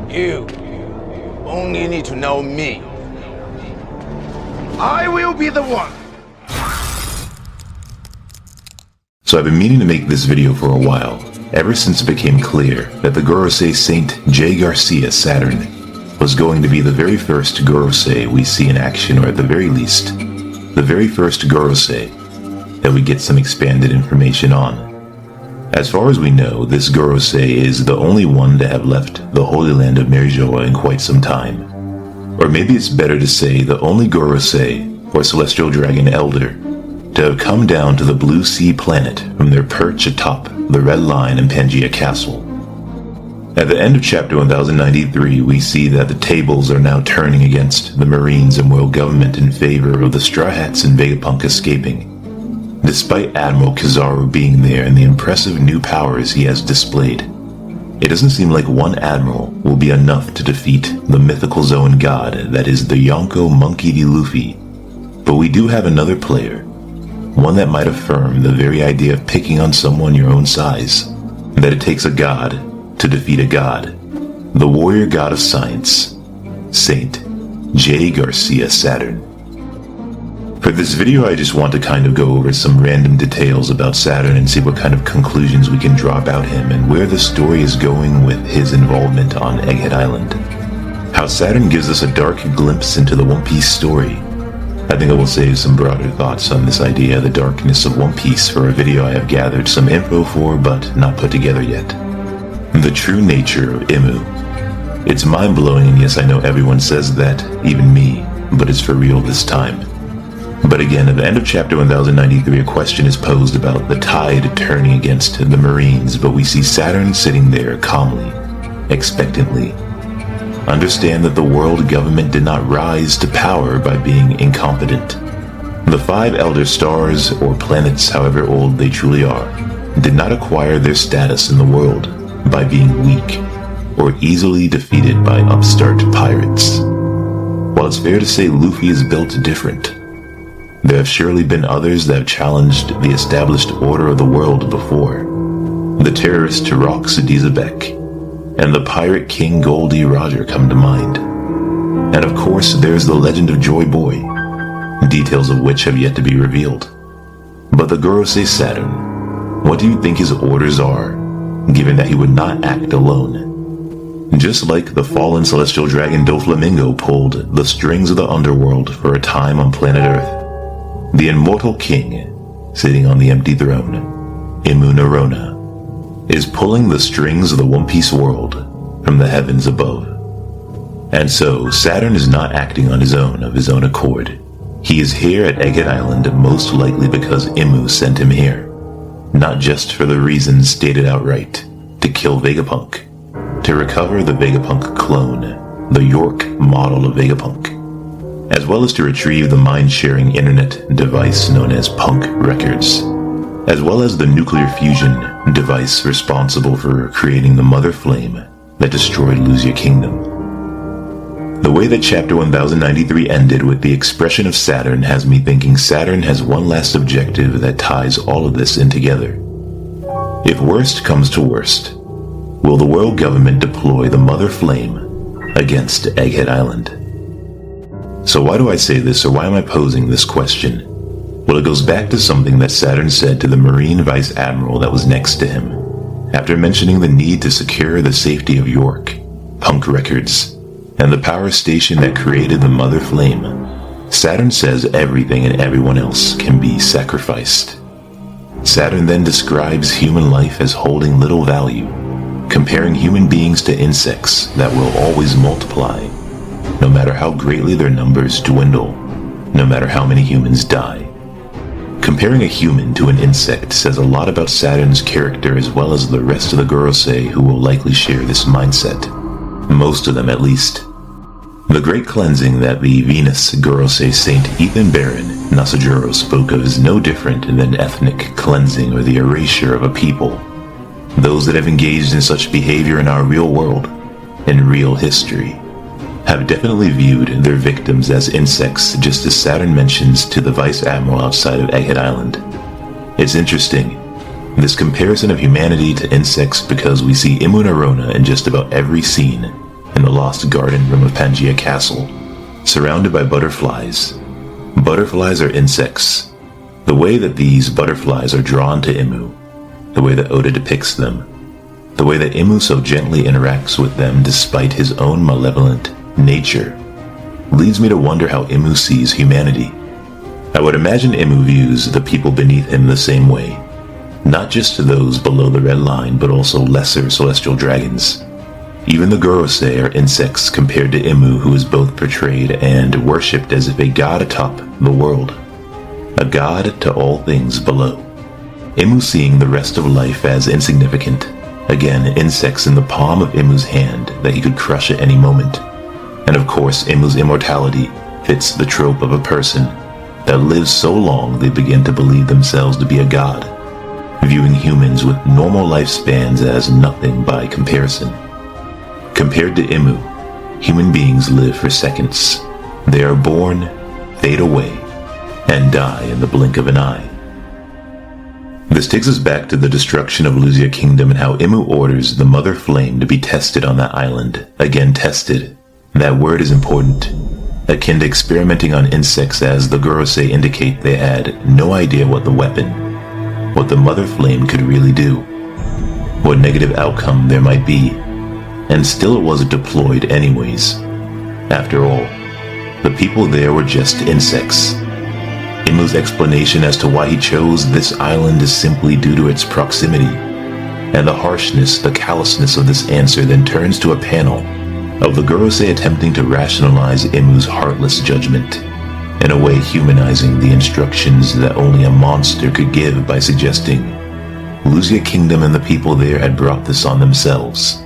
You only need to know me. I will be the one. So I've been meaning to make this video for a while, ever since it became clear that the Gorosei Saint J. Garcia Saturn was going to be the very first Gorosei we see in action, or at the very least, the very first Gorosei that we get some expanded information on. As far as we know, this Gorosei is the only one to have left the Holy Land of Merijoa in quite some time. Or maybe it's better to say the only Gorosei, or Celestial Dragon Elder, to have come down to the Blue Sea planet from their perch atop the Red Line in Pangea Castle. At the end of chapter 1093, we see that the tables are now turning against the Marines and world government in favor of the Straw Hats and Vegapunk escaping, despite Admiral Kizaru being there and the impressive new powers he has displayed. It doesn't seem like one admiral will be enough to defeat the mythical Zoan god that is the Yonko Monkey D. Luffy, but we do have another player, one that might affirm the very idea of picking on someone your own size, that it takes a god to defeat a god, the warrior god of science, Saint J. Garcia Saturn. For this video, I just want to kind of go over some random details about Saturn and see what kind of conclusions we can draw about him and where the story is going with his involvement on Egghead Island. How Saturn gives us a dark glimpse into the One Piece story. I think I will save some broader thoughts on this idea of the darkness of One Piece for a video I have gathered some info for but not put together yet. The true nature of Imu. It's mind-blowing, and yes, I know everyone says that, even me, but it's for real this time. But again, at the end of chapter 1093, a question is posed about the tide turning against the Marines, but we see Saturn sitting there calmly, expectantly. Understand that the world government did not rise to power by being incompetent. The 5 elder stars, or planets, however old they truly are, did not acquire their status in the world by being weak, or easily defeated by upstart pirates. While it's fair to say Luffy is built different, there have surely been others that have challenged the established order of the world before. The terrorist Rock Sudizabek and the pirate king Goldie Roger come to mind. And of course there's the legend of Joy Boy, details of which have yet to be revealed. But the Gorosei Saturn, what do you think his orders are, given that he would not act alone? Just like the fallen celestial dragon Doflamingo pulled the strings of the underworld for a time on planet Earth, the immortal king, sitting on the empty throne, Imu Narona, is pulling the strings of the One Piece world from the heavens above. And so, Saturn is not acting on his own of his own accord. He is here at Egghead Island most likely because Imu sent him here, not just for the reasons stated outright, to kill Vegapunk, to recover the Vegapunk clone, the York model of Vegapunk, as well as to retrieve the mind-sharing internet device known as Punk Records, as well as the nuclear fusion device responsible for creating the Mother Flame that destroyed Luzia Kingdom. The way that chapter 1093 ended with the expression of Saturn has me thinking Saturn has one last objective that ties all of this in together. If worst comes to worst, will the world government deploy the Mother Flame against Egghead Island? So why do I say this, or why am I posing this question? Well, it goes back to something that Saturn said to the Marine Vice Admiral that was next to him, after mentioning the need to secure the safety of York, Punk Records, and the power station that created the Mother Flame. Saturn says everything and everyone else can be sacrificed. Saturn then describes human life as holding little value, comparing human beings to insects that will always multiply, no matter how greatly their numbers dwindle, no matter how many humans die. Comparing a human to an insect says a lot about Saturn's character as well as the rest of the Gorosei who will likely share this mindset. Most of them at least. The great cleansing that the Venus Gorosei Saint Ethan Baron Nasajuro spoke of is no different than ethnic cleansing or the erasure of a people. Those that have engaged in such behavior in our real world, in real history, have definitely viewed their victims as insects, just as Saturn mentions to the Vice Admiral outside of Egghead Island. It's interesting, this comparison of humanity to insects, because we see Imu Narona in just about every scene in the lost garden room of Pangaea Castle, surrounded by butterflies. Butterflies are insects. The way that these butterflies are drawn to Imu, the way that Oda depicts them, the way that Imu so gently interacts with them despite his own malevolent nature, leads me to wonder how Imu sees humanity. I would imagine Imu views the people beneath him the same way, not just those below the red line, but also lesser celestial dragons. Even the Gorosei are insects compared to Imu, who is both portrayed and worshipped as if a god atop the world, a god to all things below. Imu seeing the rest of life as insignificant, again insects in the palm of Imu's hand that he could crush at any moment. And of course, Imu's immortality fits the trope of a person that lives so long they begin to believe themselves to be a god, viewing humans with normal lifespans as nothing by comparison. Compared to Imu, human beings live for seconds. They are born, fade away, and die in the blink of an eye. This takes us back to the destruction of Luzia Kingdom and how Imu orders the Mother Flame to be tested on that island. Again, tested. That word is important. Akin to experimenting on insects, as the Gorosei indicate they had no idea what the weapon, what the Mother Flame could really do, what negative outcome there might be, and still it was deployed anyways. After all, the people there were just insects. Imu's explanation as to why he chose this island is simply due to its proximity, and the harshness, the callousness of this answer then turns to a panel of the Gorosei attempting to rationalize Imu's heartless judgment, in a way humanizing the instructions that only a monster could give by suggesting Luzia Kingdom and the people there had brought this on themselves.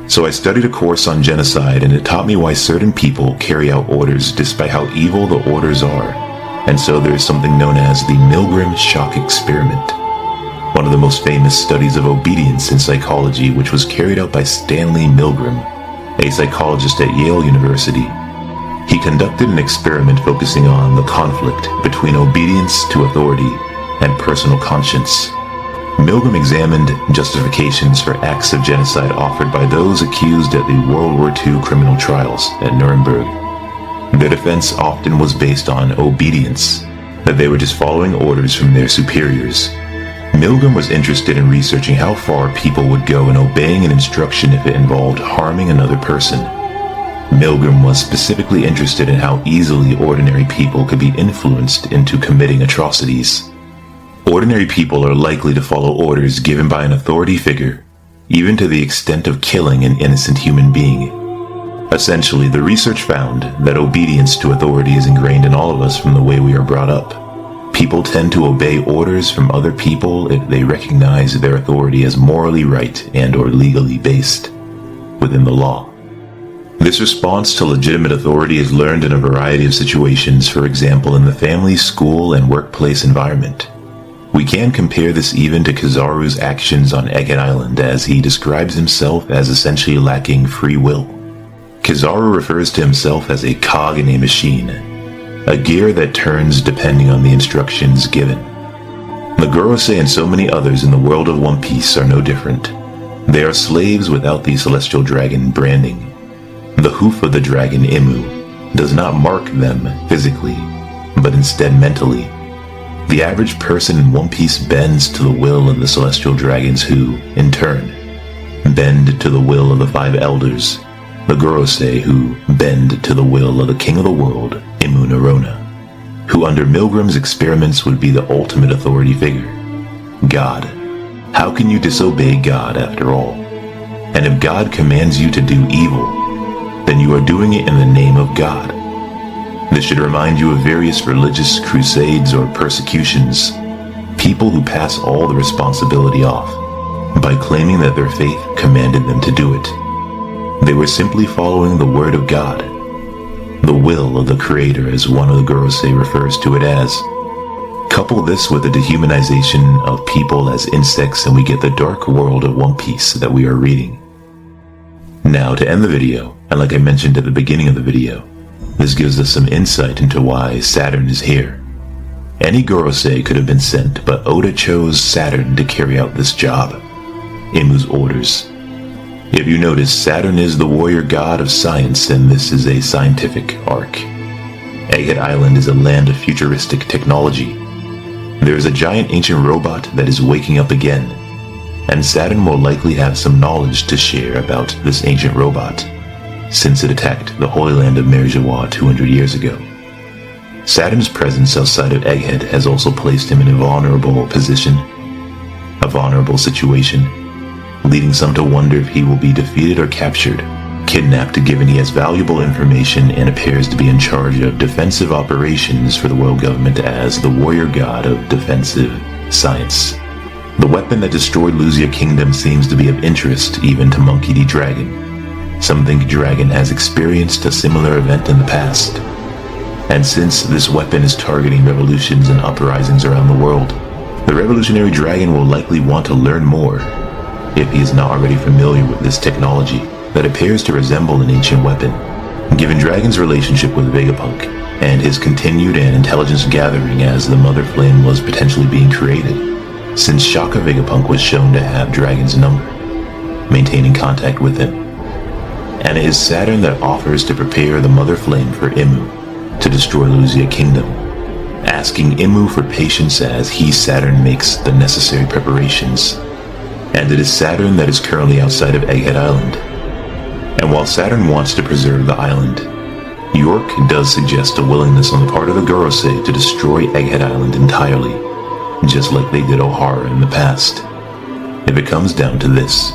So I studied a course on genocide, and it taught me why certain people carry out orders despite how evil the orders are. And so there is something known as the Milgram shock experiment, one of the most famous studies of obedience in psychology, which was carried out by Stanley Milgram, a psychologist at Yale University. He conducted an experiment focusing on the conflict between obedience to authority and personal conscience. Milgram examined justifications for acts of genocide offered by those accused at the World War II criminal trials at Nuremberg. Their defense often was based on obedience, that they were just following orders from their superiors. Milgram was interested in researching how far people would go in obeying an instruction if it involved harming another person. Milgram was specifically interested in how easily ordinary people could be influenced into committing atrocities. Ordinary people are likely to follow orders given by an authority figure, even to the extent of killing an innocent human being. Essentially, the research found that obedience to authority is ingrained in all of us from the way we are brought up. People tend to obey orders from other people if they recognize their authority as morally right and or legally based within the law. This response to legitimate authority is learned in a variety of situations, for example in the family, school, and workplace environment. We can compare this even to Kizaru's actions on Egghead Island, as he describes himself as essentially lacking free will. Kizaru refers to himself as a cog in a machine, a gear that turns depending on the instructions given. The Gorosei and so many others in the world of One Piece are no different. They are slaves without the celestial dragon branding. The hoof of the dragon Imu does not mark them physically, but instead mentally. The average person in One Piece bends to the will of the celestial dragons who, in turn, bend to the will of the five elders, the Gorosei, who bend to the will of the king of the world, Imu Narona, who under Milgram's experiments would be the ultimate authority figure. God. How can you disobey God after all? And if God commands you to do evil, then you are doing it in the name of God. This should remind you of various religious crusades or persecutions, people who pass all the responsibility off by claiming that their faith commanded them to do it. They were simply following the word of God, the will of the Creator, as one of the Gorosei refers to it as. Couple this with the dehumanization of people as insects and we get the dark world of One Piece that we are reading. Now, to end the video, and like I mentioned at the beginning of the video, this gives us some insight into why Saturn is here. Any Gorosei could have been sent, but Oda chose Saturn to carry out this job, Imu's orders. If you notice, Saturn is the warrior god of science, and this is a scientific arc. Egghead Island is a land of futuristic technology. There is a giant ancient robot that is waking up again, and Saturn will likely have some knowledge to share about this ancient robot, since it attacked the Holy Land of Merjawa 200 years ago. Saturn's presence outside of Egghead has also placed him in a vulnerable position, a vulnerable situation, leading some to wonder if he will be defeated or captured, kidnapped given he has valuable information and appears to be in charge of defensive operations for the world government as the warrior god of defensive science. The weapon that destroyed Luzia Kingdom seems to be of interest even to Monkey D. Dragon. Some think Dragon has experienced a similar event in the past. And since this weapon is targeting revolutions and uprisings around the world, the revolutionary dragon will likely want to learn more, if he is not already familiar with this technology that appears to resemble an ancient weapon. Given Dragon's relationship with Vegapunk, and his continued and intelligence gathering as the Mother Flame was potentially being created, since Shaka Vegapunk was shown to have Dragon's number, maintaining contact with him. And it is Saturn that offers to prepare the Mother Flame for Immu to destroy Luzia Kingdom, asking Immu for patience as he, Saturn, makes the necessary preparations. And it is Saturn that is currently outside of Egghead Island. And while Saturn wants to preserve the island, York does suggest a willingness on the part of the Gorosei to destroy Egghead Island entirely, just like they did O'Hara in the past, if it comes down to this.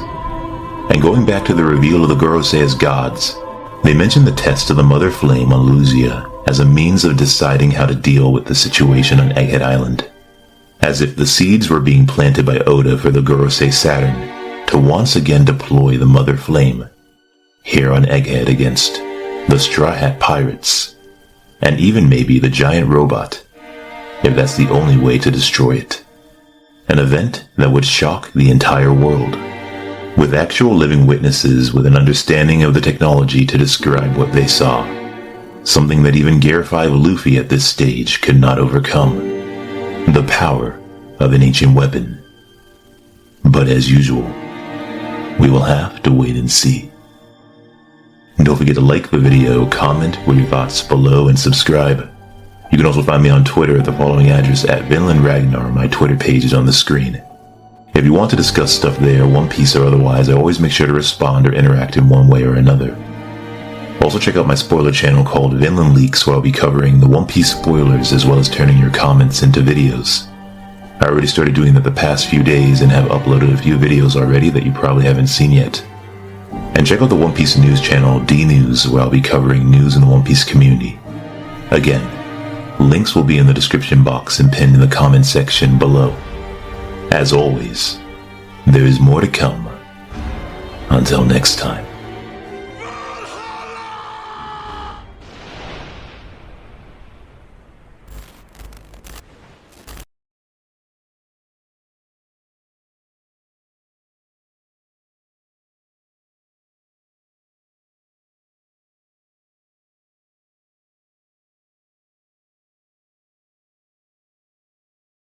And going back to the reveal of the Gorosei as gods, they mention the test of the Mother Flame on Luzia as a means of deciding how to deal with the situation on Egghead Island, as if the seeds were being planted by Oda for the Gorosei Saturn to once again deploy the Mother Flame here on Egghead against the Straw Hat Pirates, and even maybe the giant robot, if that's the only way to destroy it. An event that would shock the entire world, with actual living witnesses with an understanding of the technology to describe what they saw, something that even Gear 5 Luffy at this stage could not overcome, the power of an ancient weapon. But as usual, we will have to wait and see. Don't forget to like the video, comment with your thoughts below, and subscribe. You can also find me on Twitter at the following address @VinlandRagnar. My Twitter page is on the screen. If you want to discuss stuff there, One Piece or otherwise, I always make sure to respond or interact in one way or another. Also check out my spoiler channel called Vinland Leaks, where I'll be covering the One Piece spoilers as well as turning your comments into videos. I already started doing that the past few days and have uploaded a few videos already that you probably haven't seen yet. And check out the One Piece news channel, D News, where I'll be covering news in the One Piece community. Again, links will be in the description box and pinned in the comment section below. As always, there is more to come. Until next time.